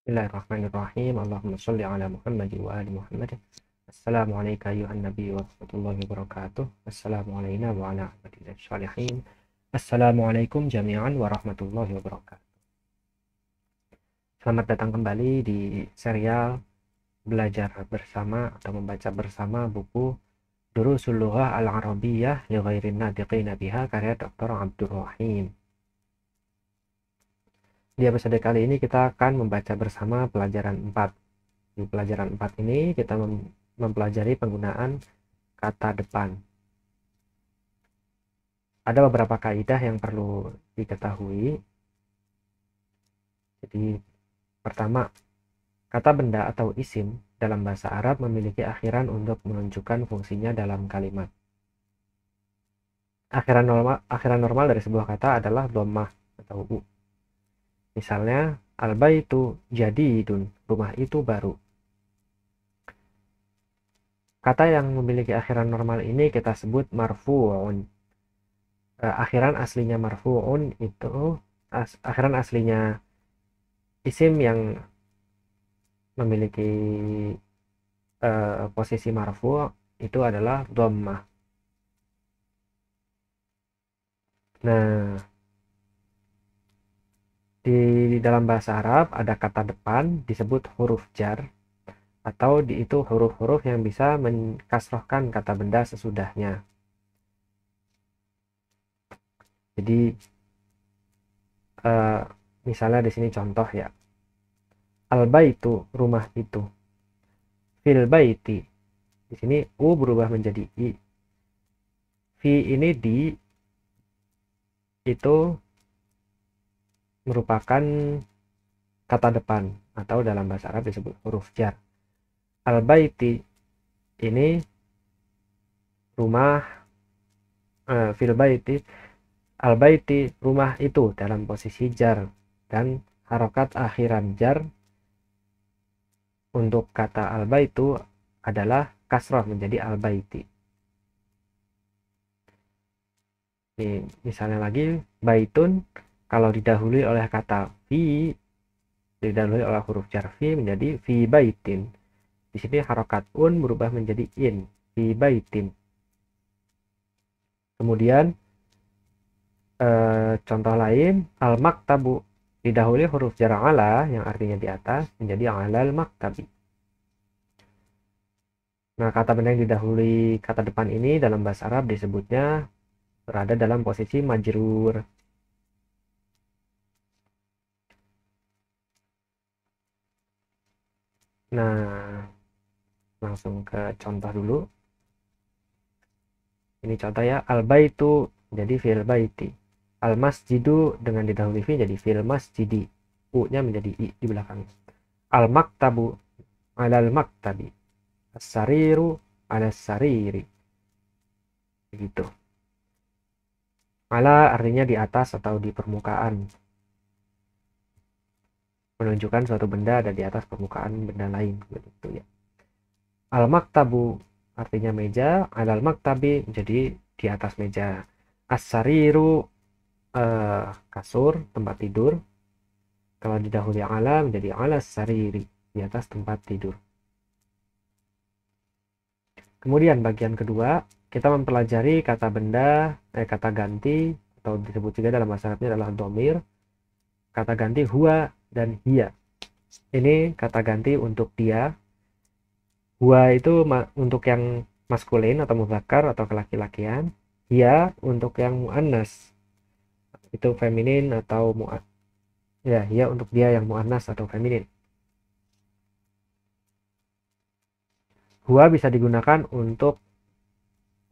Bismillahirrahmanirrahim. Allahumma sholli ala Muhammad wa ali Muhammad. Assalamualaikum ayuhan nabi wa rahmatullahi wabarakatuh. Assalamualaikum wa ala ibadillah sholihin. Assalamualaikum jami'an warahmatullahi wabarakatuh. Selamat datang kembali di serial belajar bersama atau membaca bersama buku Durusul Lughah Al-Arabiyyah li Ghairin Natiqina Biha karya Dr. Abdur Rahim. Di episode kali ini kita akan membaca bersama pelajaran 4. Di pelajaran 4 ini kita mempelajari penggunaan kata depan. Ada beberapa kaidah yang perlu diketahui. Jadi pertama, kata benda atau isim dalam bahasa Arab memiliki akhiran untuk menunjukkan fungsinya dalam kalimat. Akhiran normal dari sebuah kata adalah dhammah atau u. Misalnya, al-baitu jadidun, rumah itu baru. Kata yang memiliki akhiran normal ini kita sebut marfu'un. Akhiran aslinya marfu'un itu, akhiran aslinya isim yang memiliki posisi marfu' itu adalah dhammah. Nah, di dalam bahasa Arab ada kata depan disebut huruf jar, atau itu huruf-huruf yang bisa mengkasrohkan kata benda sesudahnya. Jadi misalnya di sini contoh ya, al-baitu, rumah itu. Fil baiti, di sini u berubah menjadi i. Fi ini di itu merupakan kata depan atau dalam bahasa Arab disebut huruf jar. Al-baiti ini rumah, fil baiti, al-baiti rumah itu dalam posisi jar, dan harokat akhiran jar untuk kata al-baitu adalah kasroh menjadi al-baiti. Ini misalnya lagi, baitun kalau didahului oleh kata fi, didahului oleh huruf jar fi menjadi fi baitin. Di sini harokat un berubah menjadi in, fi baitin. Kemudian contoh lain, al-maktabu didahului huruf jar ala yang artinya di atas menjadi alal maktabi. Nah, kata benda yang didahului kata depan ini dalam bahasa Arab disebutnya berada dalam posisi majrur. Nah, langsung ke contoh dulu. Ini contoh ya, al-baitu jadi fil baiti. Al-masjidu dengan didahului fi jadi fil masjidi. U-nya menjadi i di belakang. Al-maktabu alal maktabi. As-sariru ala sariri. Begitu. Ala artinya di atas atau di permukaan. Menunjukkan suatu benda ada di atas permukaan benda lain. Begitu ya. Al-maktabu artinya meja, alal maktabi jadi di atas meja. As-sariru kasur, tempat tidur. Kalau didahului ala menjadi ala sariri, di atas tempat tidur. Kemudian bagian kedua, kita mempelajari kata benda, kata ganti, atau disebut juga dalam bahasa Arabnya adalah domir. Kata ganti huwa dan hiya. Ini kata ganti untuk dia. Huwa itu untuk yang maskulin atau mudzakkar atau kelaki-lakian. Hiya untuk yang muannas, itu feminin atau ya, hiya untuk dia yang muannas atau feminin. Huwa bisa digunakan untuk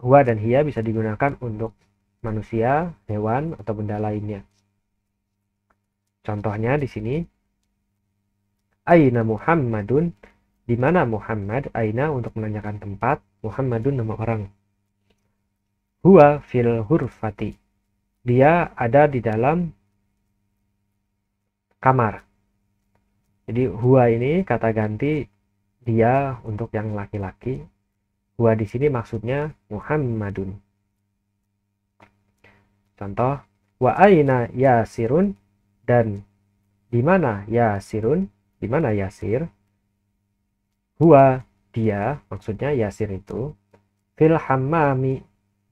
huwa dan hiya bisa digunakan untuk manusia, hewan, atau benda lainnya. Contohnya di sini, Aina Muhammadun, di mana Muhammad? Aina untuk menanyakan tempat, Muhammadun nama orang. Huwa fil hurfati, dia ada di dalam kamar. Jadi huwa ini kata ganti dia untuk yang laki-laki. Huwa di sini maksudnya Muhammadun. Contoh, wa aina Yasirun, dan di mana Yasirun? di mana Yasir, huwa dia, maksudnya Yasir itu, fil hammami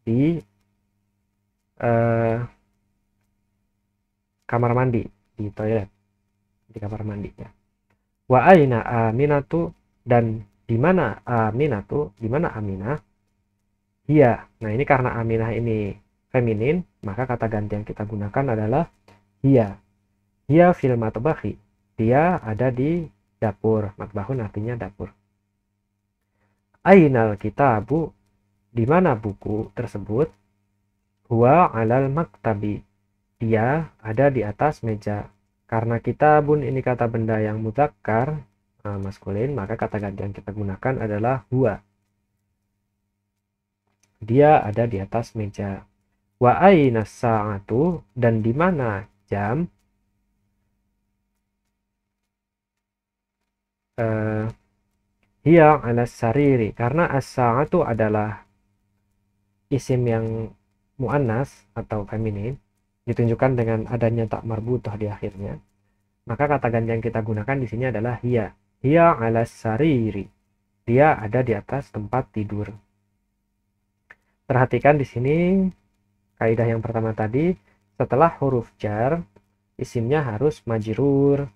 di kamar mandi, di toilet, di kamar mandi ya. Wa aina Aminatu, dan di mana Aminatu, di mana Aminah? Iya. Nah, ini karena Aminah ini feminin, maka kata ganti yang kita gunakan adalah hiya. Hiya fil matbakhi. Dia ada di dapur. Matbahun artinya dapur. Ainal kitabu, di mana buku tersebut? Huwa alal maktabi. Dia ada di atas meja. Karena kitabun ini kata benda yang mudzakkar, maskulin, maka kata ganti yang kita gunakan adalah huwa. Dia ada di atas meja. Wa aina sa'atu, dan di mana jam? Hiya ala sariri, karena as-sa'atu adalah isim yang muannas atau feminin, ditunjukkan dengan adanya tak marbutah di akhirnya. Maka kata ganti yang kita gunakan di sini adalah hiya. Hiya ala sariri. Dia ada di atas tempat tidur. Perhatikan di sini kaidah yang pertama tadi, setelah huruf jar, isimnya harus majrur.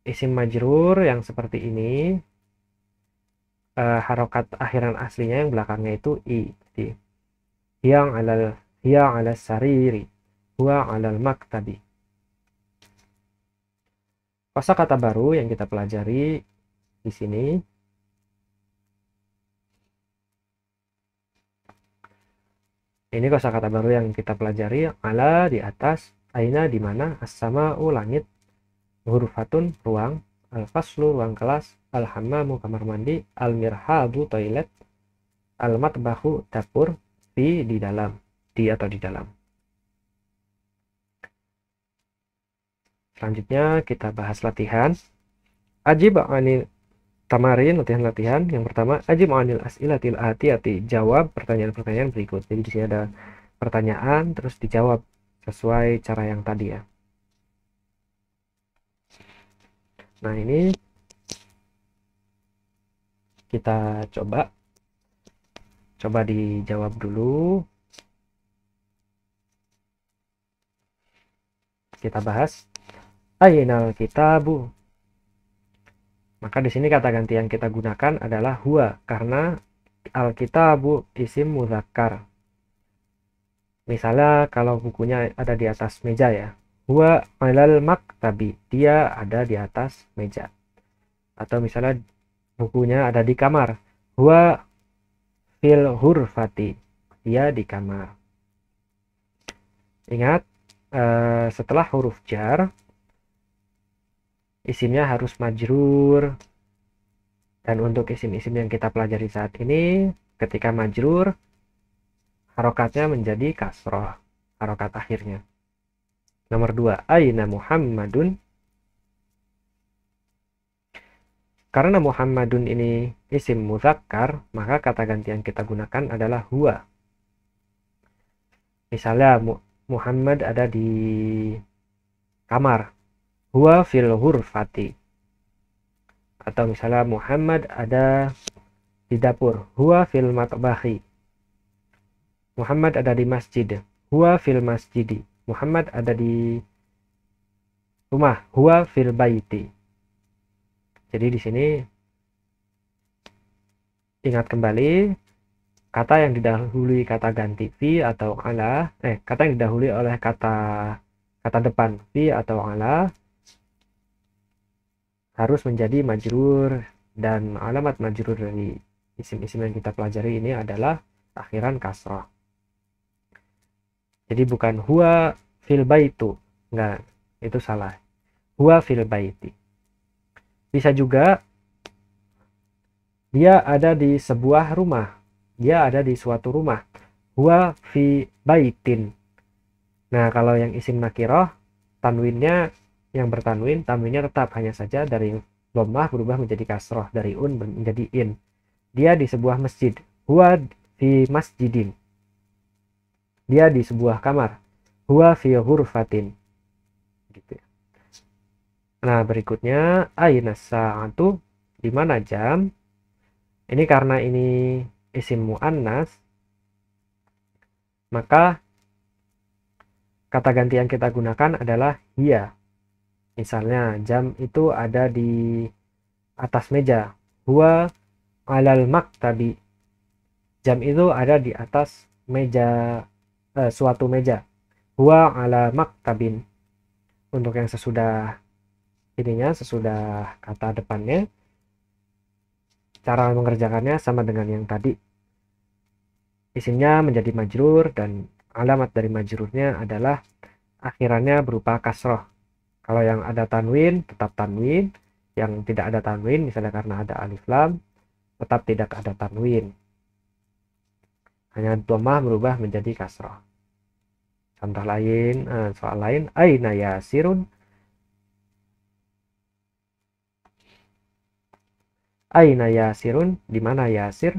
Isim majrur yang seperti ini, harokat akhiran aslinya yang belakangnya itu i. Jadi, hiya ala sariri, huwa alal maktabi. Kosakata baru yang kita pelajari di sini. Ini kosakata baru yang kita pelajari, ala di atas, aina di mana, as-sama'u langit, hurfatun ruang, al-faslu ruang kelas, al-hammamu kamar mandi, al-mirhabu toilet, al-matbahu dapur, fi di dalam, di atau di dalam. Selanjutnya kita bahas latihan. Ajib anil tamarin, latihan-latihan. Yang pertama, ajib anil as'ilatil atiyati, jawab pertanyaan-pertanyaan berikut. Jadi di sini ada pertanyaan terus dijawab sesuai cara yang tadi ya. Nah, ini kita coba dijawab dulu. Kita bahas ainal kitabu. Maka di sini kata ganti yang kita gunakan adalah huwa, karena al-kitabu isim mudzakkar. Misalnya kalau bukunya ada di atas meja ya, huwa alal maktabi, dia ada di atas meja. Atau misalnya bukunya ada di kamar, huwa fil hurfati, dia di kamar. Ingat, setelah huruf jar, isimnya harus majrur. Dan untuk isim-isim yang kita pelajari saat ini, ketika majrur, harokatnya menjadi kasroh, harokat akhirnya. Nomor 2, aina Muhammadun. Karena Muhammadun ini isim mudzakkar, maka kata ganti yang kita gunakan adalah huwa. Misalnya Muhammad ada di kamar, huwa fil hurfati. Atau misalnya Muhammad ada di dapur, huwa fil matbakhi. Muhammad ada di masjid, huwa fil masjidi. Muhammad ada di rumah, huwa fil baiti. Jadi di sini ingat kembali kata yang didahului kata ganti fi atau ala, kata yang didahului oleh kata depan fi atau ala harus menjadi majrur, dan alamat majrur dari isim-isim yang kita pelajari ini adalah akhiran kasrah. Jadi bukan huwa fil baitu, enggak, itu salah. Huwa fil baiti. Bisa juga dia ada di sebuah rumah, dia ada di suatu rumah, huwa fi baitin. Nah, kalau yang isim nakirah, tanwinnya yang bertanwin, tanwinnya tetap, hanya saja dari dhammah berubah menjadi kasroh, dari un menjadi in. Dia di sebuah masjid, huwa fi masjidin. Dia di sebuah kamar, huwa fi ghurfatin. Gitu ya. Nah, berikutnya aina sa'atu, di mana jam? Ini karena ini isim muannas, maka kata ganti yang kita gunakan adalah hiya. Misalnya, jam itu ada di atas meja. Huwa alal maktabi. Jam itu ada di atas meja, suatu meja. Huwa ala maktabin. Untuk yang sesudah ininya, sesudah kata depannya, cara mengerjakannya sama dengan yang tadi. Isimnya menjadi majrur dan alamat dari majrurnya adalah akhirannya berupa kasroh. Kalau yang ada tanwin tetap tanwin, yang tidak ada tanwin misalnya karena ada alif lam tetap tidak ada tanwin. Hanya dhammah berubah menjadi kasroh. Contoh lain, soal lain, aina yasirun. Aina yasirun, di mana yasir?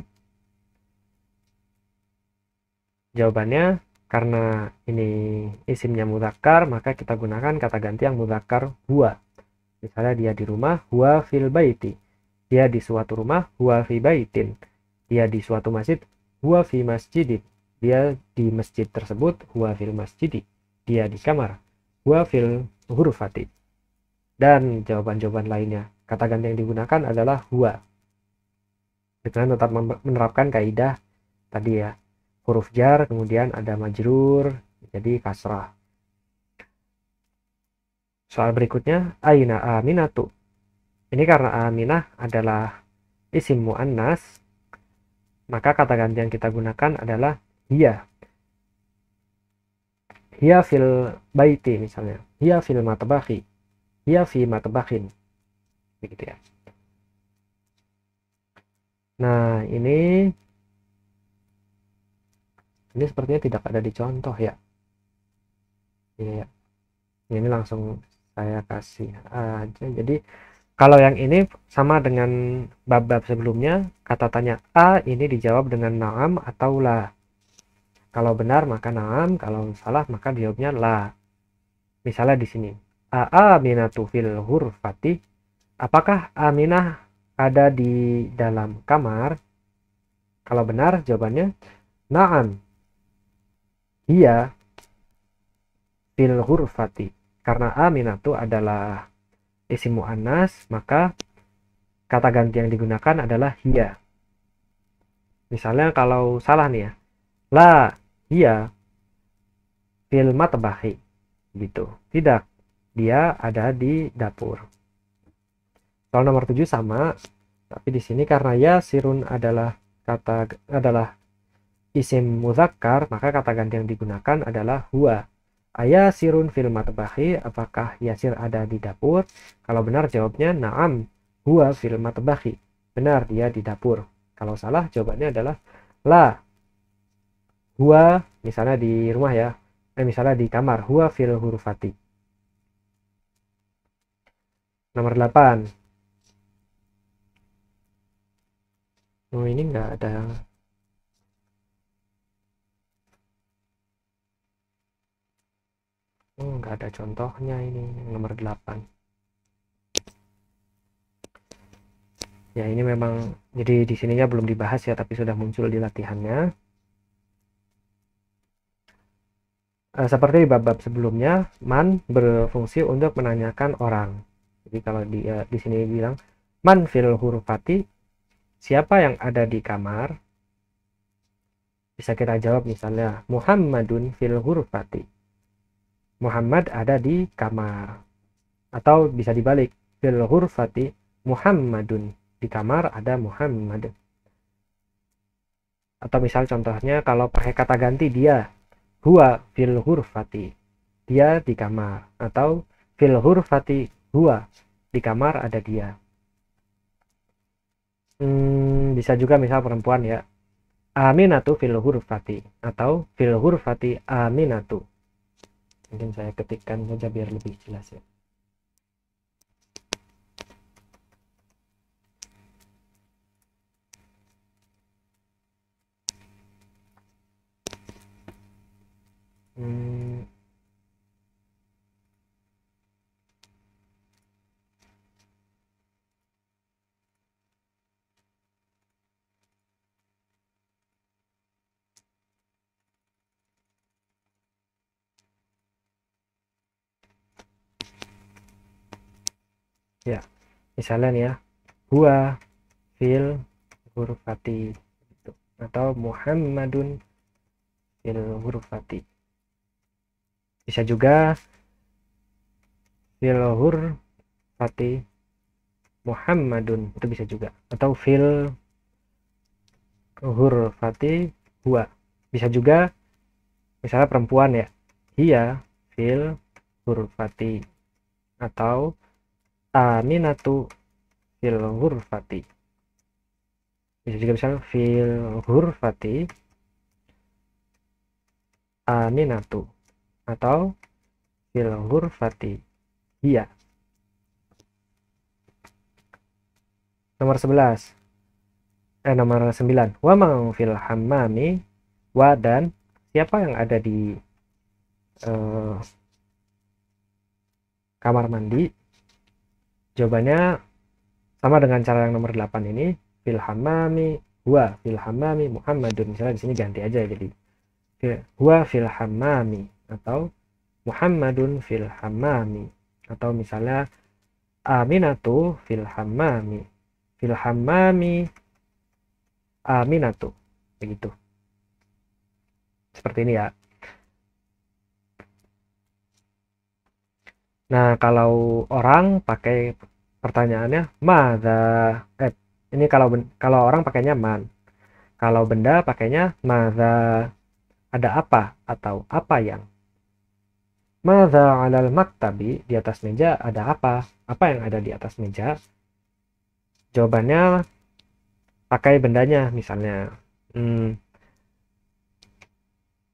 Jawabannya, karena ini isimnya mudzakkar, maka kita gunakan kata ganti yang mudzakkar huwa. Misalnya dia di rumah, huwa fil baiti. Dia di suatu rumah, huwa fi baitin. Dia di suatu masjid, huwa fi masjidin. Dia di masjid tersebut, huwa fil masjidi. Dia di kamar, huwa fil hurufati. Dan jawaban-jawaban lainnya. Kata ganti yang digunakan adalah huwa. Dengan tetap menerapkan kaidah tadi ya. Huruf jar, kemudian ada majrur, jadi kasrah. Soal berikutnya, aina aminatu. Ini karena aminah adalah isim muannas, maka kata ganti yang kita gunakan adalah hiya. Hiya fil baiti misalnya. Hiya fil matbakhi. Hiya fi matbakhin. Begitu ya. Nah, ini sepertinya tidak ada di contoh ya. Iya, ya. Ini langsung saya kasih aja. Jadi kalau yang ini sama dengan bab-bab sebelumnya, kata tanya A ini dijawab dengan na'am atau la. Kalau benar maka na'am, kalau salah maka jawabnya la. Misalnya di sini, Aminatu fil hurfati. Apakah Aminah ada di dalam kamar? Kalau benar jawabannya na'am. Iya fil hurfati. Karena Aminatu adalah isim muannas, maka kata ganti yang digunakan adalah hiya. Misalnya kalau salah nih ya, la hiya fil matbahi gitu. Tidak, dia ada di dapur. Soal nomor 7 sama, tapi di sini karena ya sirun adalah isim muzakkar, maka kata ganti yang digunakan adalah huwa. Aya sirun fil matbahi, apakah Yasir ada di dapur? Kalau benar jawabnya na'am, huwa fil matbahi. Benar, dia di dapur. Kalau salah jawabannya adalah la. Huwa misalnya di rumah ya. Misalnya di kamar, huwa fil hurufati. Nomor 8. Oh, ini enggak ada. Oh, enggak ada contohnya ini yang nomor 8. Ya, ini memang jadi di sininya belum dibahas ya, tapi sudah muncul di latihannya. Seperti bab-bab sebelumnya, man berfungsi untuk menanyakan orang. Jadi kalau di sini bilang man fil hurufati, siapa yang ada di kamar? Bisa kita jawab misalnya Muhammadun fil hurufati. Muhammad ada di kamar. Atau bisa dibalik, fil hurufati Muhammadun. Di kamar ada Muhammad. Atau misal contohnya kalau pakai kata ganti dia, huwa fil hurfati, dia di kamar. Atau fil hurfati huwa, di kamar ada dia. Bisa juga misal perempuan ya, aminatu fil hurfati, atau fil hurfati aminatu. Mungkin saya ketikkan saja biar lebih jelas ya. Ya, misalnya nih ya, huwa fil ghurfati gitu. Atau Muhammadun fil ghurfati. Bisa juga fil ghurfati Muhammadun, itu bisa juga. Atau fil ghurfati huwa. Bisa juga misalnya perempuan ya, hiya fil ghurfati. Atau Aminatu fil ghurfati. Bisa juga misalnya fil ghurfati Aminatu. Atau fil ghurfati hiya. Nomor 11. Nomor 9. Wa mang fil hammami, wa dan siapa yang ada di eh, kamar mandi. Jawabannya sama dengan cara yang nomor 8 ini, fil hammami, wa fil hammami Muhammadun. Misalnya di sini ganti aja jadi huwa fil hammami atau Muhammadun fil hammami, atau misalnya Aminatu fil hammami, fil hammami Aminatu, begitu. Seperti ini ya. Nah, kalau orang pakai pertanyaannya madza, ini kalau orang pakainya man. Kalau benda pakainya madza, ada apa atau apa yang. Madza 'alal maktabi, di atas meja ada apa? Apa yang ada di atas meja? Jawabannya pakai bendanya, misalnya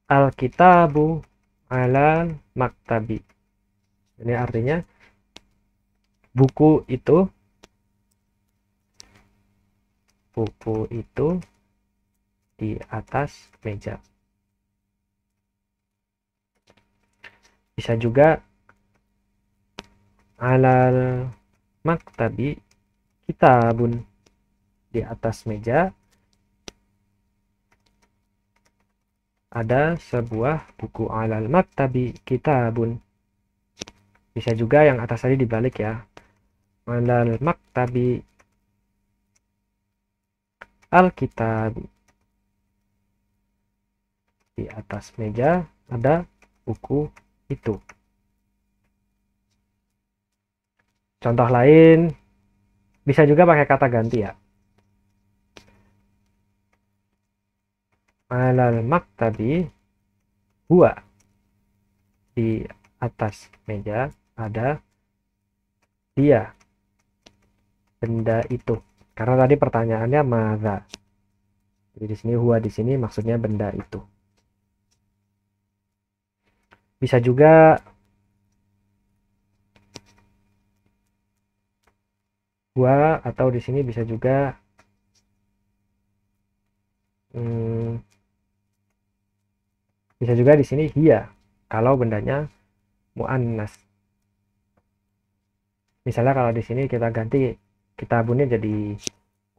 Alkitabu 'alal maktabi. Ini artinya buku itu di atas meja. Bisa juga 'alal maktabi kitabun, di atas meja ada sebuah buku. 'Alal maktabi kitabun. Bisa juga yang atas tadi dibalik ya, 'alal maktabi alkitab, di atas meja ada buku itu. Contoh lain bisa juga pakai kata ganti ya, 'alal maktabi huwa, di atas meja ada dia, benda itu. Karena tadi pertanyaannya madza. Jadi di sini huwa, di sini maksudnya benda itu. Bisa juga huwa, atau di sini bisa juga bisa juga di sini hiya kalau bendanya muannas. Misalnya kalau di sini kita ganti kitabunnya jadi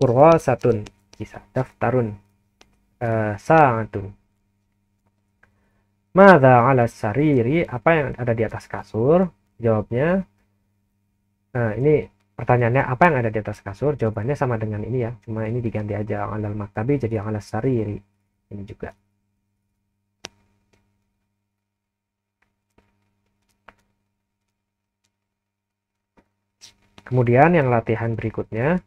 kurwasatun, bisa daftarun, sa'atun. Madza 'ala sariri, apa yang ada di atas kasur? Jawabnya, ini pertanyaannya apa yang ada di atas kasur? Jawabannya sama dengan ini ya, cuma ini diganti aja 'alal maktabi jadi 'ala sariri. Ini juga. Kemudian yang latihan berikutnya,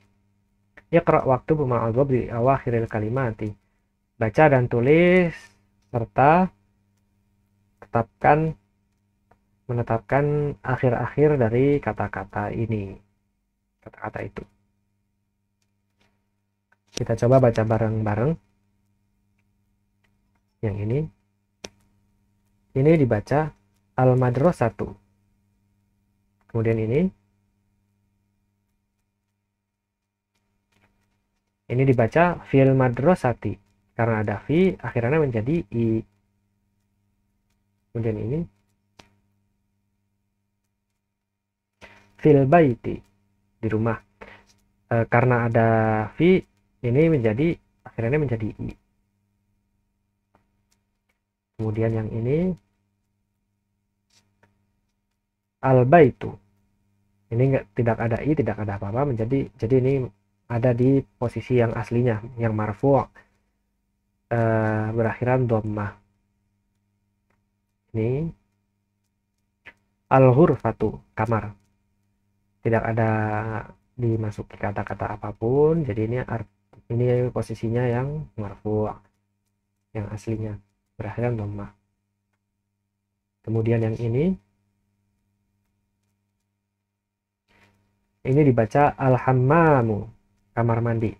yaqra' waktu ma'al dhab di awakhiril kalimati. Baca dan tulis serta menetapkan akhir-akhir dari kata-kata ini, kata-kata itu. Kita coba baca bareng-bareng. Yang ini dibaca al-madrasatu. Kemudian ini dibaca fil madrasati, karena ada fi akhirnya menjadi i. Kemudian ini fil baiti, di rumah, karena ada fi ini menjadi akhirnya menjadi i. Kemudian yang ini al baitu, Ini tidak ada i, tidak ada apa-apa, jadi ini ada di posisi yang aslinya, yang marfu' berakhiran dhammah. Ini al-ghurfatu, kamar, tidak ada dimasuki kata-kata apapun, jadi ini posisinya yang marfu', yang aslinya berakhiran dhammah. Kemudian yang ini dibaca al-hammamu, kamar mandi,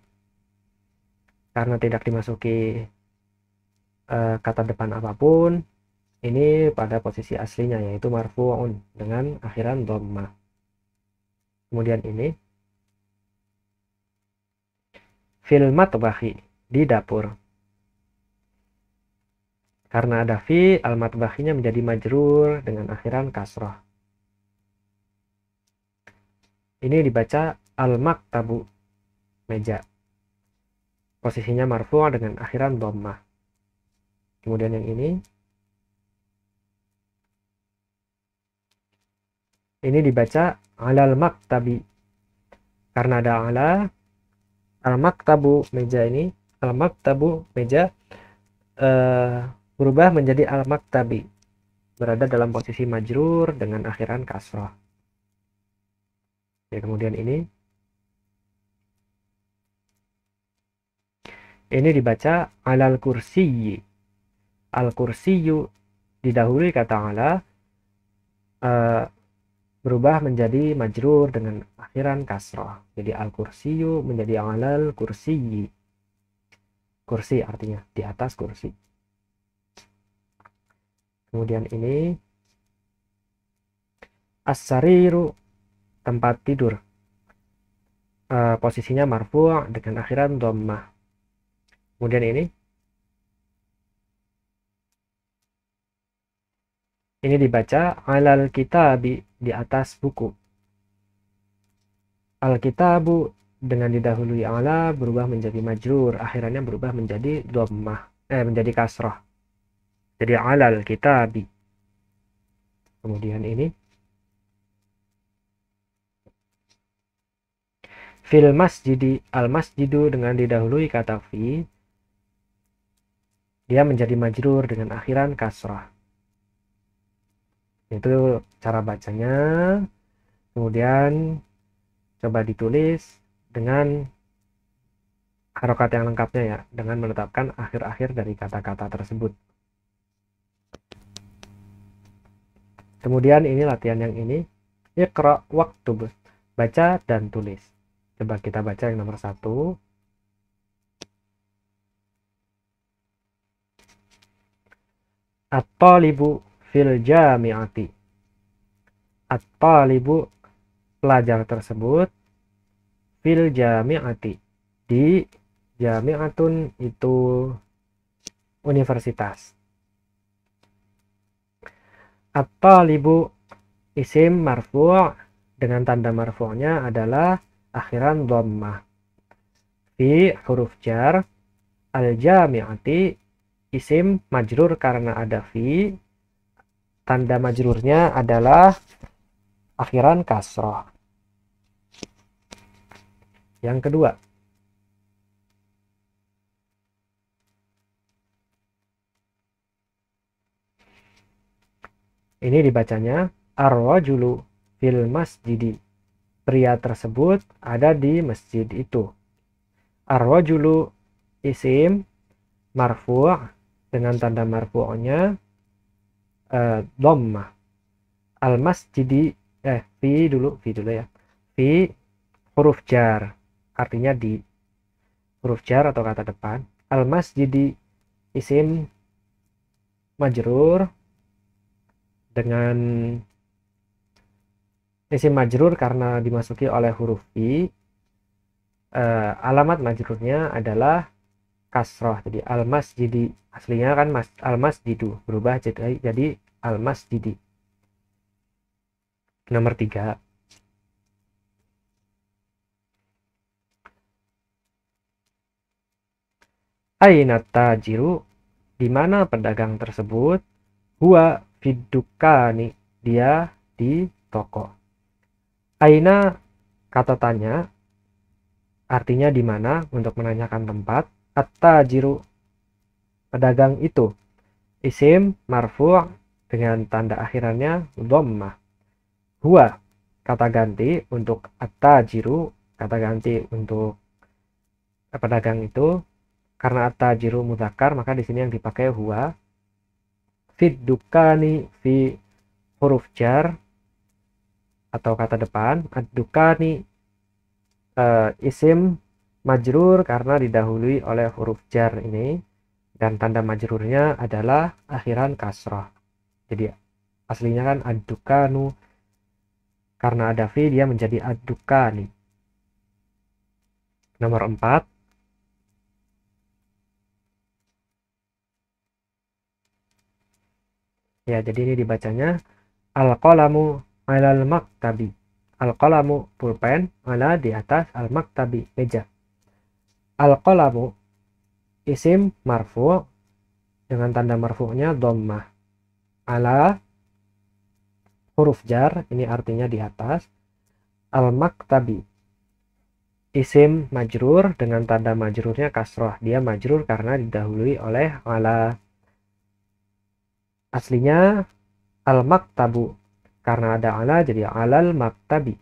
karena tidak dimasuki kata depan apapun. Ini pada posisi aslinya, yaitu marfu'un dengan akhiran dhammah. Kemudian ini fil matbahi, di dapur, karena ada fi, al matbahinya menjadi majrur dengan akhiran kasrah. Ini dibaca al maktabu, meja, posisinya marfu' dengan akhiran dhammah. Kemudian yang ini dibaca alal maktabi, karena ada ala, al maktabu, meja, ini al maktabu, meja, berubah menjadi al maktabi, berada dalam posisi majrur dengan akhiran kasrah. Ya, kemudian ini dibaca alal kursiyi, al kursiyu didahului kata ala, berubah menjadi majrur dengan akhiran kasrah. Jadi al kursiyu menjadi alal kursiyi, kursi artinya di atas kursi. Kemudian ini as-sariru, tempat tidur, posisinya marfu' dengan akhiran dhammah. Kemudian ini dibaca alal kitabi, di atas buku. Al kitabu dengan didahului ala berubah menjadi majrur, akhirannya berubah menjadi dhammah, menjadi kasrah. Jadi alal kitabi. Kemudian ini fil masjidi, al masjidu dengan didahului kata fi, dia menjadi majrur dengan akhiran kasrah. Itu cara bacanya. Kemudian coba ditulis dengan harokat yang lengkapnya ya, dengan menetapkan akhir-akhir dari kata-kata tersebut. Kemudian ini latihan yang ini, iqra waktub, baca dan tulis. Coba kita baca yang nomor 1. At-talibu fil jami'ati. At-talibu, pelajar tersebut, fil jami'ati, di jami'atun, itu universitas. At-talibu isim marfu' dengan tanda marfu'nya adalah akhiran dhammah. Fi huruf jar, al-jami'ati isim majrur karena ada fi, tanda majrurnya adalah akhiran kasrah. Yang kedua, ini dibacanya ar-rajulu fil masjidi, pria tersebut ada di masjid itu. Ar-rajulu isim marfu' dengan tanda marfu'nya dhammah. Al-masjidi, fi dulu ya. Fi huruf jar, artinya di, huruf jar atau kata depan. Al-masjidi isim majrur dengan isim majrur karena dimasuki oleh huruf fi. Alamat majrurnya adalah kasroh. Jadi al-masjidi, aslinya kan al-masjidu, berubah jadi al-masjidi. Nomor 3, aina tajiru, di mana pedagang tersebut, huwa fidukani, dia di toko. Aina kata tanya, artinya di mana untuk menanyakan tempat. At-tajiru pedagang itu. Isim marfu' dengan tanda akhirannya dhammah. Huwa kata ganti untuk at-tajiru, kata ganti untuk pedagang itu. Karena at-tajiru mudzakkar maka di sini yang dipakai huwa. Fid dukani fi huruf jar atau kata depan. Ad-dukani isim majrur karena didahului oleh huruf jar ini, dan tanda majrurnya adalah akhiran kasrah. Jadi aslinya kan ad-dukanu, karena ada fi dia menjadi ad-dukani. Nomor 4. Ya, jadi ini dibacanya al-qalamu alal maktabi. Al-qalamu pulpen, ala di atas, al-maktabi meja. Al-qalamu isim marfu' dengan tanda marfu'nya dhammah. Ala huruf jar, ini artinya di atas. Al-maktabi isim majrur dengan tanda majrurnya kasroh. Dia majrur karena didahului oleh ala. Aslinya al-maktabu, karena ada ala jadi alal maktabi.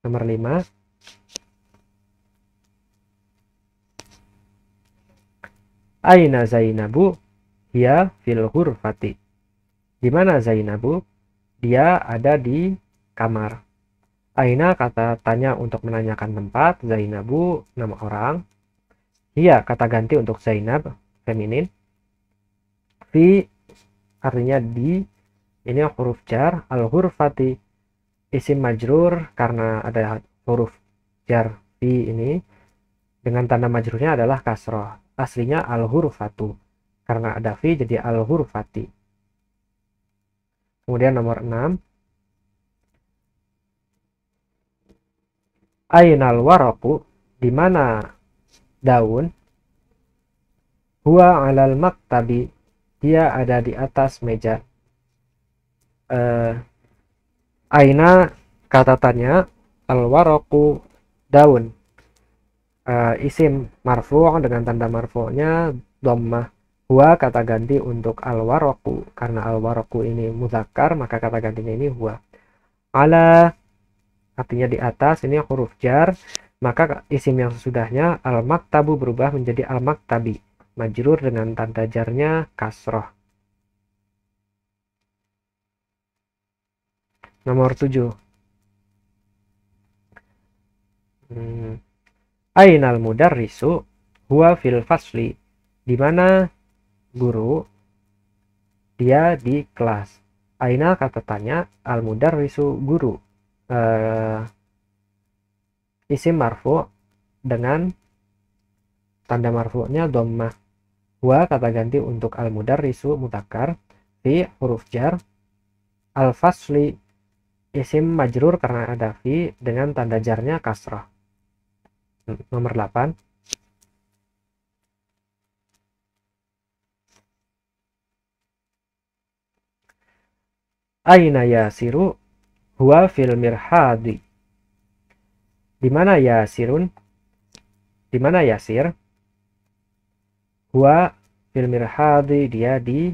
Nomor 5. Aina Zainabu? Hiya fil ghurfati. Di mana Zainabu? Dia ada di kamar. Aina kata tanya untuk menanyakan tempat. Zainabu nama orang. Hiya kata ganti untuk Zainab feminin. Fi artinya di, ini huruf jar. Al ghurfati isim majrur karena ada huruf jar fi ini, dengan tanda majrurnya adalah kasroh. Aslinya al hurufatu, karena ada fi jadi al hurufati. Kemudian nomor 6. Ainal waraku? Di mana daun? Huwa alal maktabi. Dia ada di atas meja. Aina kata tanya, al waraku daun. Isim marfu' dengan tanda marfu'nya dhammah. Huwa kata ganti untuk al waraku, karena al waraku ini mudzakkar maka kata gantinya ini huwa. Ala artinya di atas, ini huruf jar, maka isim yang sesudahnya al maktabu berubah menjadi al maktabi, majrur dengan tanda jarnya kasroh. Nomor 7. Ainal mudarrisu? Huwa fil fasli. Di mana guru? Dia di kelas. Aina kata tanya, al mudarrisu guru. Isim marfu' dengan tanda marfu'nya dhammah. Huwa kata ganti untuk al mudarrisu mudzakkar. Fi huruf jar. Al fasli isim majrur karena ada fi dengan tanda jarnya kasrah. Nomor 8. Aina yasiru? Huwa fil mirhadi. Di mana yasirun? Di mana yasir? Huwa fil mirhadi, dia di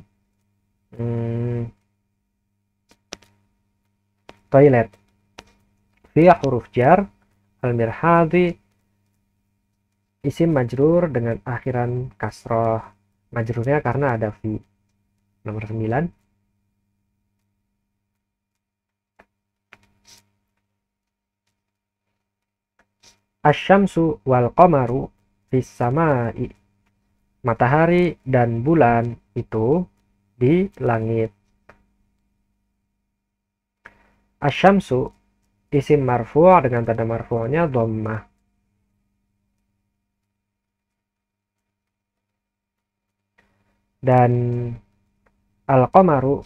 toilet. Fi huruf jar. Al mirhadi isim majrur dengan akhiran kasroh, majrurnya karena ada fi. Nomor 9. Asyamsu wal qamaru fis samai. Matahari dan bulan itu di langit. Asyamsu isim marfu' dengan tanda marfu'nya dhammah. Dan al-qamaru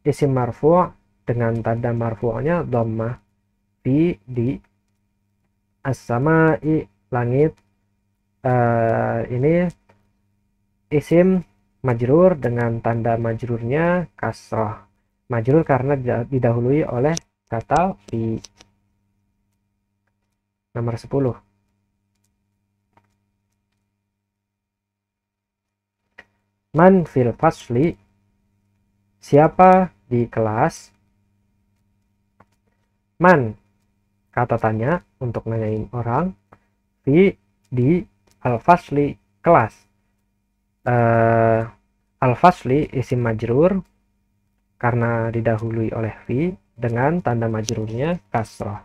isim marfu' dengan tanda marfu'nya dhammah. Fi di. As-sama'i langit. Ini isim majrur dengan tanda majrurnya kasrah. Majrur karena didahului oleh kata fi. Nomor 10. Man fil fasli, siapa di kelas. Man, kata tanya untuk nanyain orang. Fi, di. Al-fasli, kelas. Al-fasli isim majrur karena didahului oleh fi dengan tanda majrurnya kasrah.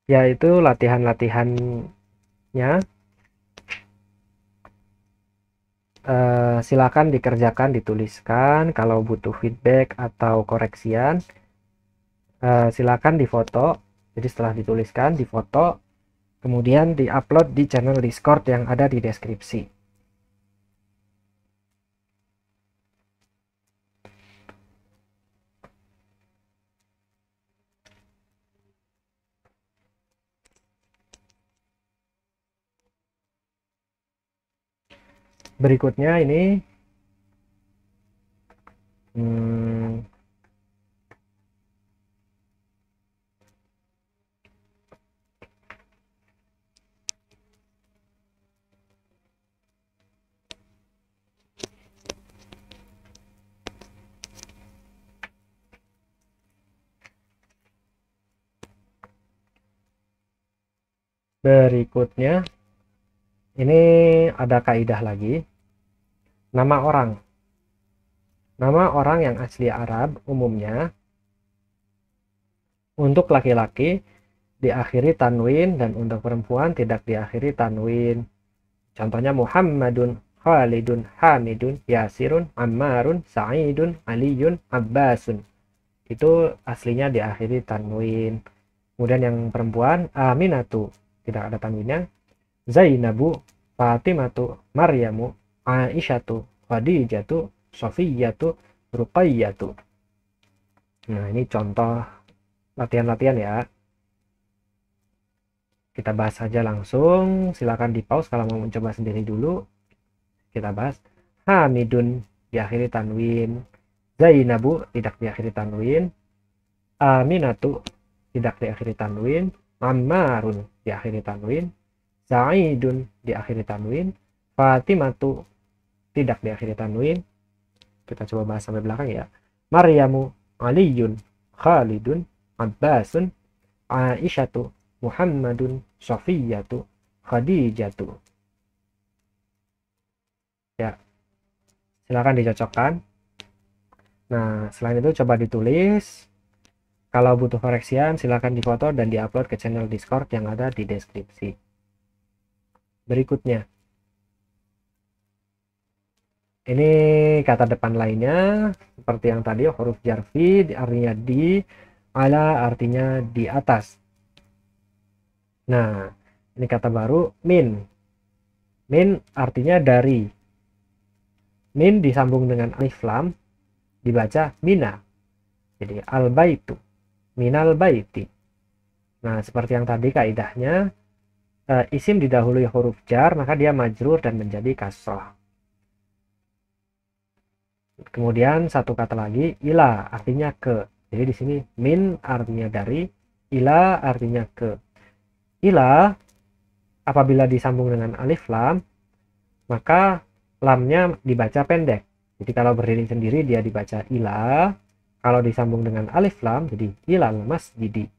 Yaitu latihan-latihannya. Silakan dikerjakan, dituliskan. Kalau butuh feedback atau koreksian, silakan difoto. Jadi setelah dituliskan, difoto, kemudian diupload di channel Discord yang ada di deskripsi. Berikutnya ini berikutnya ini ada kaidah lagi. Nama orang. Nama orang yang asli Arab umumnya untuk laki-laki diakhiri tanwin dan untuk perempuan tidak diakhiri tanwin. Contohnya Muhammadun, Khalidun, Hamidun, Yasirun, Ammarun, Sa'idun, Aliyun, Abbasun. Itu aslinya diakhiri tanwin. Kemudian yang perempuan Aminatu tidak ada tanwinnya. Zainabu, Fatimatu, Maryamu, Aisyatu, Khadijatu, Sofiyatu, Ruqayyatu. Nah, ini contoh latihan-latihan ya. Kita bahas saja langsung. Silakan di pause kalau mau mencoba sendiri dulu. Kita bahas. Hamidun diakhiri tanwin. Zainabu tidak diakhiri tanwin. Aminatu tidak diakhiri tanwin. Ammarun diakhiri tanwin. Sa'idun diakhiri tanwin. Fatimatu tidak diakhiri tanwin. Kita coba bahas sampai belakang ya. Maryamu, Aliyun, Khalidun, Abbasun, Aisyatu, Muhammadun, Sofiyatu, Khadijatu. Ya, silakan dicocokkan. Nah, selain itu coba ditulis. Kalau butuh koreksian, silakan difoto dan diupload ke channel Discord yang ada di deskripsi. Berikutnya, ini kata depan lainnya seperti yang tadi, huruf jarfi artinya di, ala artinya di atas. Nah, ini kata baru min. Min artinya dari. Min disambung dengan alif lam dibaca mina. Jadi al-baitu, minal baiti. Nah, seperti yang tadi kaidahnya, isim didahului huruf jar maka dia majrur dan menjadi kasrah. Kemudian satu kata lagi, ila artinya ke. Jadi di sini min artinya dari, ila artinya ke. Ila apabila disambung dengan alif lam, maka lamnya dibaca pendek. Jadi kalau berdiri sendiri dia dibaca ila, kalau disambung dengan alif lam jadi ilal masjidi.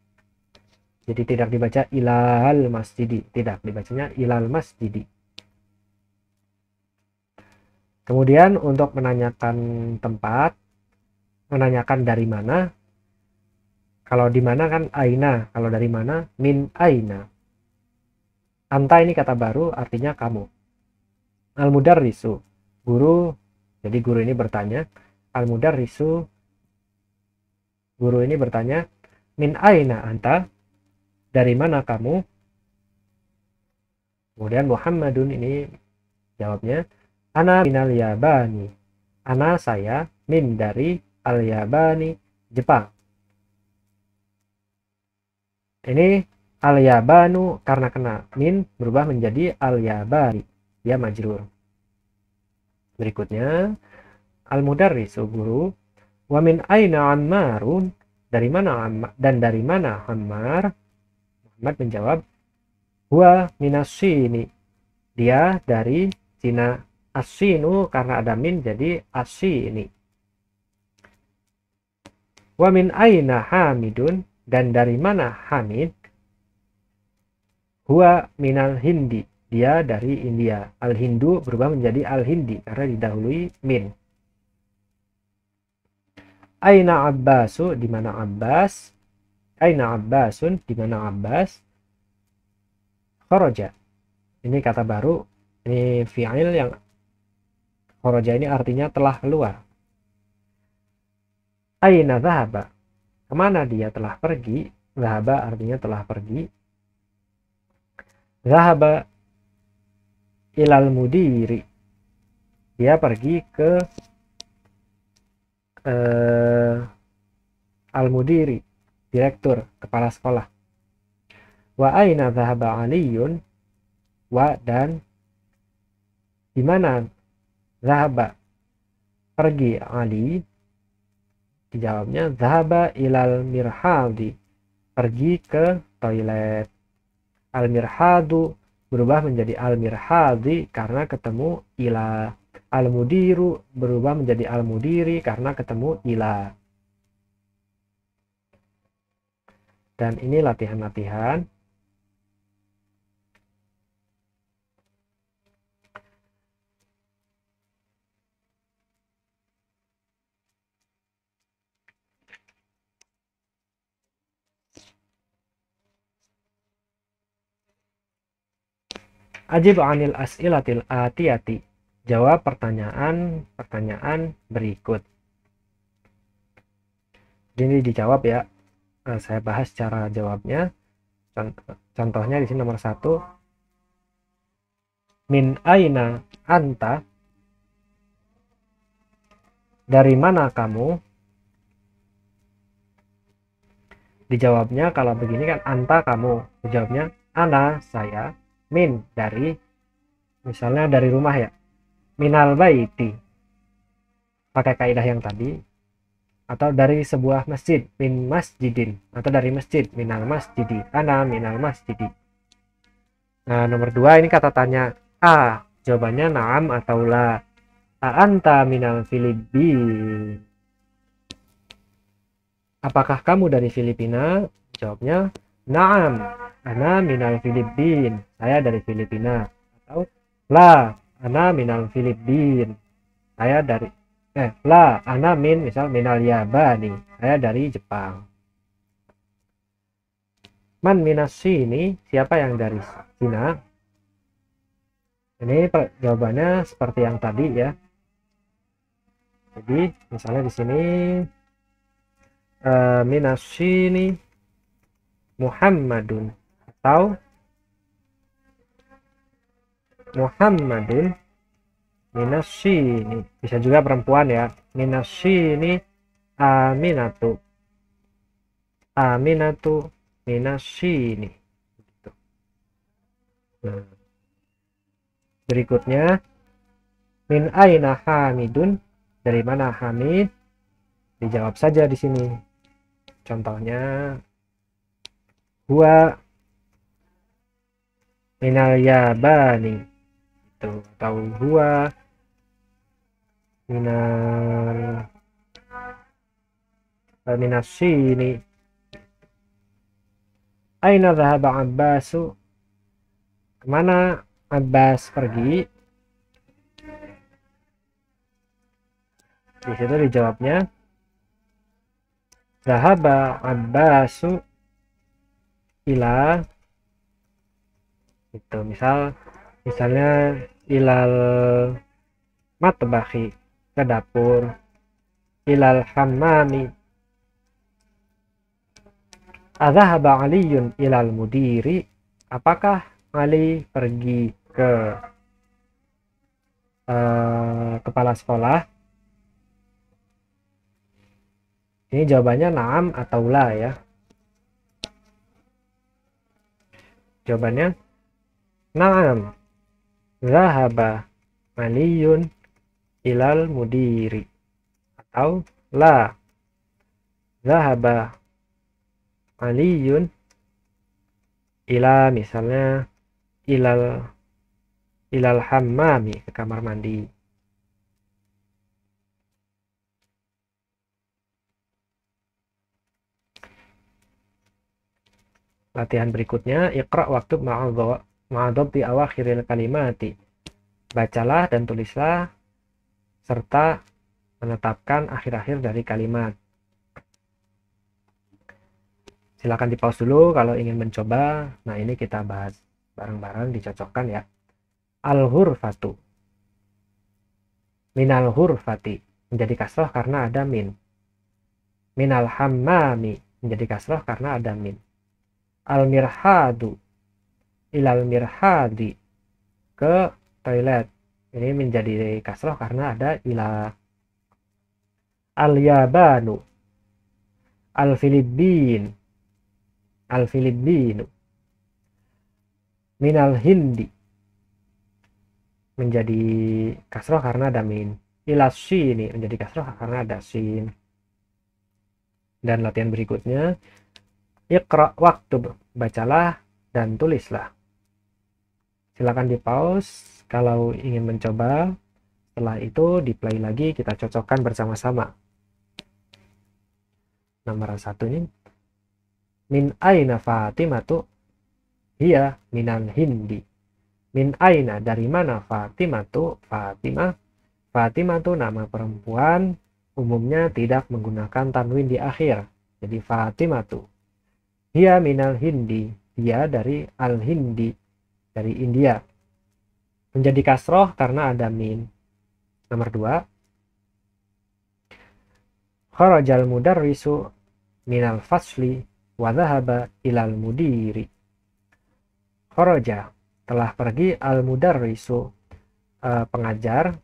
Jadi tidak dibaca ilal masjidi, tidak, dibacanya ilal masjidi. Kemudian untuk menanyakan tempat, menanyakan dari mana. Kalau di mana kan aina, kalau dari mana min aina. Anta ini kata baru artinya kamu. Al-mudarrisu, guru. Jadi guru ini bertanya. Al-mudarrisu, guru ini bertanya, min aina anta, dari mana kamu. Kemudian Muhammadun ini jawabnya, ana minal yabani, ana saya, min dari al-Yabani, Jepang. Ini al-Yabanu karena kena min berubah menjadi al-Yabani, dia majrur. Berikutnya al-mudarrisu, guru. Wa min aina Ammarun, dari mana dari mana Ammar? Muhammad menjawab, huwa minassini, dia dari Cina. Asinu karena ada min jadi asini. Wa min aina Hamidun, dan dari mana Hamid? Huwa minal Hindi, dia dari India. Al-Hindu berubah menjadi al-Hindi karena didahului min. Aina Abbasu, di mana Abbas? Aina Abbasun, di mana Abbas? Kharaja, ini kata baru, ini fi'il yang kharaja ini artinya telah keluar. Aina dhahaba, kemana dia telah pergi? Dhahaba artinya telah pergi. Dhahaba ilal mudiri, dia pergi ke al-mudiri, direktur, kepala sekolah. Wa aina dhahaba Aliyun, wa dan di mana dhahaba pergi Ali? Dijawabnya dhahaba ilal mirhadi, pergi ke toilet. Al-mirhadu berubah menjadi al-mirhadi karena ketemu ila. Al-mudiru berubah menjadi al-mudiri karena ketemu ila. Dan ini latihan-latihan. Ajib anil as'ilatil atiyati, jawab pertanyaan berikut. Ini dijawab ya. Saya bahas cara jawabnya. Contohnya di sini nomor 1. Min aina anta, dari mana kamu? Dijawabnya kalau begini kan anta kamu. Dijawabnya ana saya. Min dari, misalnya dari rumah ya, minal baiti, pakai kaidah yang tadi. Atau dari sebuah masjid, min masjidin, atau dari masjid, minal masjidi, ana minal masjidi. Nah nomor 2 ini kata tanya a, jawabannya naam atau la. A anta minal Filipin, apakah kamu dari Filipina? Jawabnya naam, ana minal Filipin, saya dari Filipina. Atau la, ana minal Filipin, saya dari la, ana min, misal minal Yabani, saya dari Jepang. Man minas sini, siapa yang dari Cina? Ini jawabannya seperti yang tadi ya. Jadi misalnya di sini minas sini Muhammadun, atau Muhammadun minas sini, bisa juga perempuan ya, minas sini Aminatu, Aminatu minas sini. Nah, berikutnya min aina Hamidun, dari mana Hamid? Dijawab saja di sini. Contohnya huwa minal Yabani, itu, atau huwa minal minas sini. Aina dhahaba Abbasu, kemana Abbas pergi? Di situ dijawabnya dhahaba Abbasu ila, itu misalnya ilal matbahi, ke dapur. Ilal hammami, adhahaba Aliyun ilal mudiri, apakah Ali pergi ke kepala sekolah? Ini jawabannya na'am atau la ya. Jawabannya na'am. Zahaba Aliyun ilal mudiri. Atau la. Zahaba Aliyun ila, misalnya ilal hammami, ke kamar mandi. Latihan berikutnya, iqra waktub ma'adhabti awakhiril kalimati. Bacalah dan tulislah serta menetapkan akhir-akhir dari kalimat. Silakan di pause dulu kalau ingin mencoba. Nah, ini kita bahas bareng-bareng, dicocokkan ya. Al-hurfatu. Minal hurfati, menjadi kasroh karena ada min. Minal hammami, menjadi kasroh karena ada min. Al-mirhadu, ilal mirhadi, ke toilet. Ini menjadi kasroh karena ada ila. Al-yabanu, al-filipin, al-filipinu. Minal hindi, menjadi kasroh karena ada min. Ila sini, menjadi kasroh karena ada sin. Dan latihan berikutnya, iqra waktub, bacalah dan tulislah. Silakan di pause kalau ingin mencoba. Setelah itu di play lagi, kita cocokkan bersama-sama. Nomor 1 ini, min aina Fatimatu hiya minal hindi. Min aina, dari mana Fatimatu, Fatimah. Fatimah itu nama perempuan, umumnya tidak menggunakan tanwin di akhir. Jadi Fatimatu. Hiya minal hindi, dia dari al-hindi, dari India. Menjadi kasroh karena ada min. Nomor 2, kharajal mudarrisu minal fasli wa dhahaba ilal mudiri. Kharaja, telah pergi, al mudarrisu, pengajar,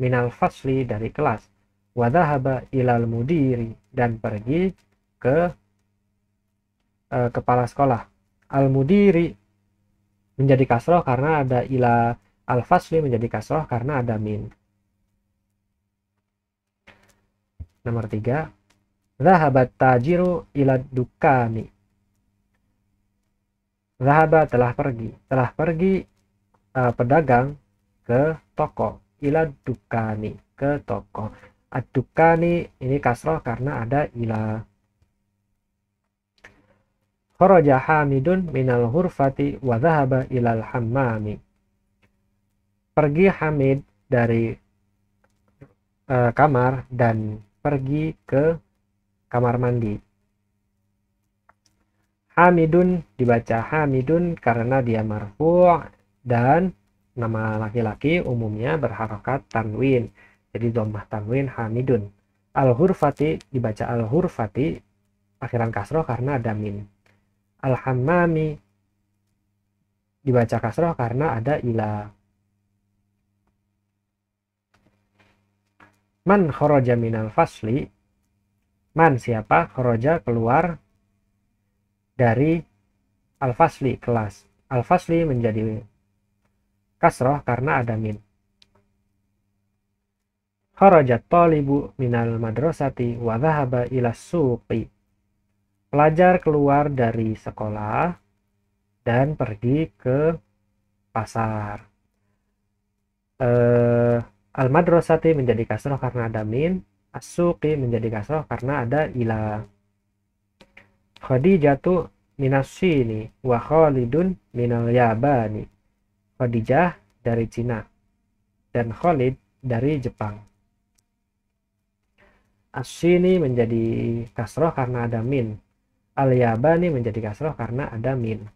minal fasli, dari kelas, wa dhahaba ilal mudiri, dan pergi ke kepala sekolah. Al mudiri menjadi kasroh karena ada ila. Al fasli menjadi kasroh karena ada min. Nomor 3, zahabat tajiru ila dukani. Zahaba, telah pergi pedagang ke toko. Ila dukani, ke toko. Ad-dukani ini kasroh karena ada ila. Kharaja Hamidun minal hurfati wa dhahaba ilal hammami. Pergi Hamid dari kamar dan pergi ke kamar mandi. Hamidun dibaca Hamidun karena dia marfu' dan nama laki-laki umumnya berharokat tanwin. Jadi dhammah tanwin Hamidun. Al-hurfati dibaca al-hurfati, akhiran kasroh karena ada min. Al-hammami dibaca kasroh karena ada ila. Man kharaja minal fasli. Man, siapa? Kharaja, keluar dari al-fasli, kelas. Al-fasli menjadi kasroh karena ada min. Kharaja talibu minal madrasati wa dhahaba ila suqi. Pelajar keluar dari sekolah dan pergi ke pasar. Al-madrasati menjadi kasroh karena ada min. As-suqi menjadi kasroh karena ada ila. Khadijatu minas sini wa Khalidun minal yabani. Khadijah dari Cina dan Khalid dari Jepang. As-sini menjadi kasroh karena ada min. Al-yabani menjadi kasroh karena ada min.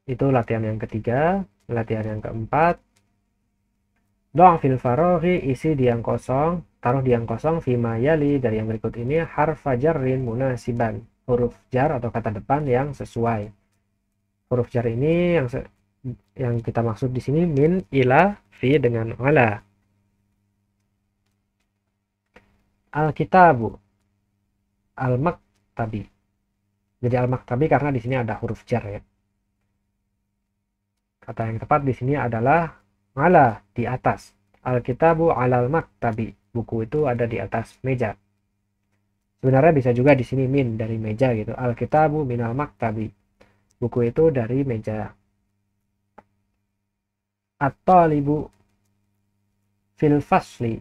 Itu latihan yang ketiga. Latihan yang keempat, doang fil faroghi, isi di yang kosong, taruh di yang kosong, fima yali, dari yang berikut ini, harfa jarrin munasiban, huruf jar atau kata depan yang sesuai. Huruf jar ini yang kita maksud di sini min, ila, fi dengan ala. Al-kitabu, al-maktabi. Jadi al-maktabi karena di sini ada huruf jar ya. Kata yang tepat di sini adalah ala, di atas. Al-kitabu alal maktabi. Buku itu ada di atas meja. Sebenarnya bisa juga di sini min, dari meja gitu. Al-kitabu minal maktabi. Buku itu dari meja. At-talibu fil fasli.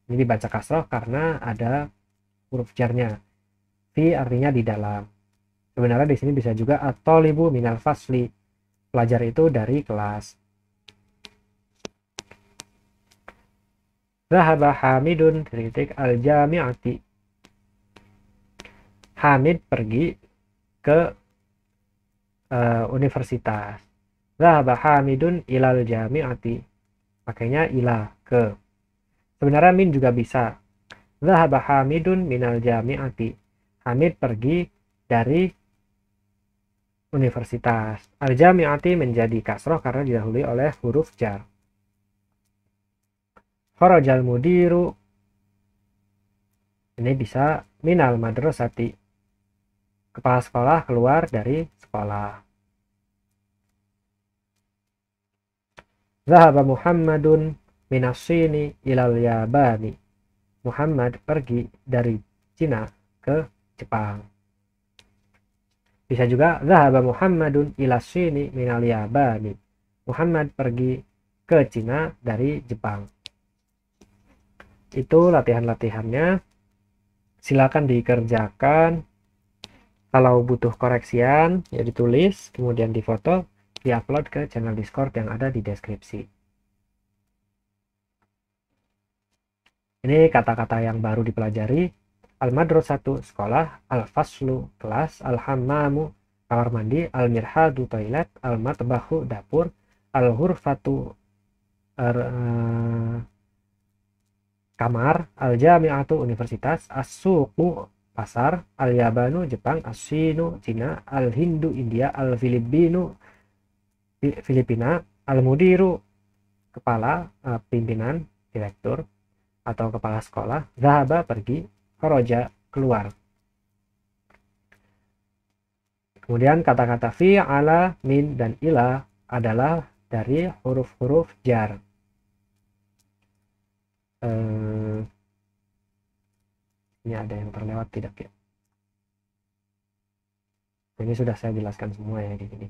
Ini dibaca kasroh karena ada huruf jarnya. Fi artinya di dalam. Sebenarnya di sini bisa juga at-talibu minal fasli. Pelajar itu dari kelas. Zahaba Hamidun titik al-jami'ati. Hamid pergi ke universitas. Zahaba Hamidun ilal jami'ati. Pakainya ila, ke. Sebenarnya min juga bisa. Zahaba Hamidun minal jami'ati. Hamid pergi dari universitas. Al-jami'ati menjadi kasroh karena didahului oleh huruf jar. Kharajal mudiru. Ini bisa minal madrasati. Kepala sekolah keluar dari sekolah. Zahaba Muhammadun minassini ilal yabani. Muhammad pergi dari Cina ke Jepang. Bisa juga zahaba Muhammadun ilassini minal yabani. Muhammad pergi ke Cina dari Jepang. Itu latihan-latihannya. Silakan dikerjakan. Kalau butuh koreksian ya ditulis, kemudian difoto, diupload ke channel Discord yang ada di deskripsi. Ini kata-kata yang baru dipelajari. Al-madrasatu sekolah, al-faslu kelas, al-hammamu kamar mandi, al-mirhadu toilet, al-matbahu dapur, al-hurfatu kamar, al-jami'atu universitas, as-suqu pasar, al-yabanu Jepang, as-sinu Cina, al-hindu India, al-filipinu Filipina, al-mudiru kepala pimpinan direktur atau kepala sekolah, zahaba pergi, kharaja keluar. Kemudian kata-kata fi, ala, min, dan ila adalah dari huruf-huruf jar. Ini ada yang terlewat tidak ya? Ini sudah saya jelaskan semua ya di sini.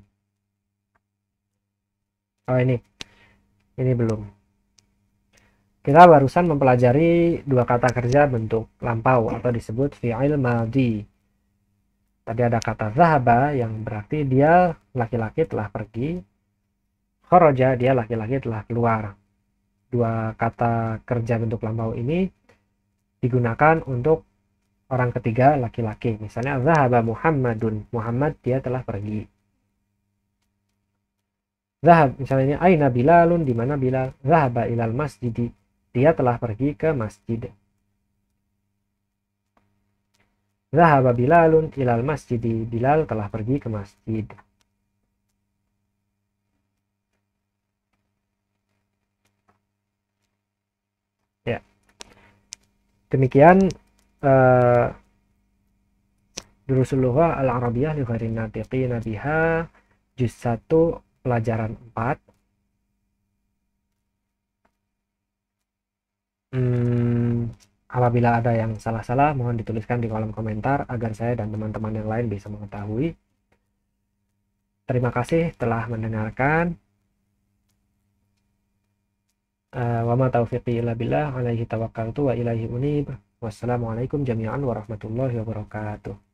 Oh ini belum. Kita barusan mempelajari dua kata kerja bentuk lampau atau disebut fi'il madhi. Tadi ada kata zahaba yang berarti dia laki-laki telah pergi. Kharaja dia laki-laki telah keluar. Dua kata kerja bentuk lampau ini digunakan untuk orang ketiga laki-laki. Misalnya zahaba Muhammadun. Muhammad dia telah pergi. Zahab misalnya aina Bilalun, di mana Bilal? Zahaba ilal masjidi. Dia telah pergi ke masjid. Zahaba Bilalun ilal masjidi. Bilal telah pergi ke masjid. Ya. Demikian Durusul Lughah Al-Arabiyah li ghairin natiqina biha juz 1 pelajaran 4. Apabila ada yang salah-salah mohon dituliskan di kolom komentar agar saya dan teman-teman yang lain bisa mengetahui. Terima kasih telah mendengarkan. Wa ma taufiqi illa billah alaihi tawakkaltu wa ilaihi unib. Wassalamualaikum jami'an warahmatullahi wabarakatuh.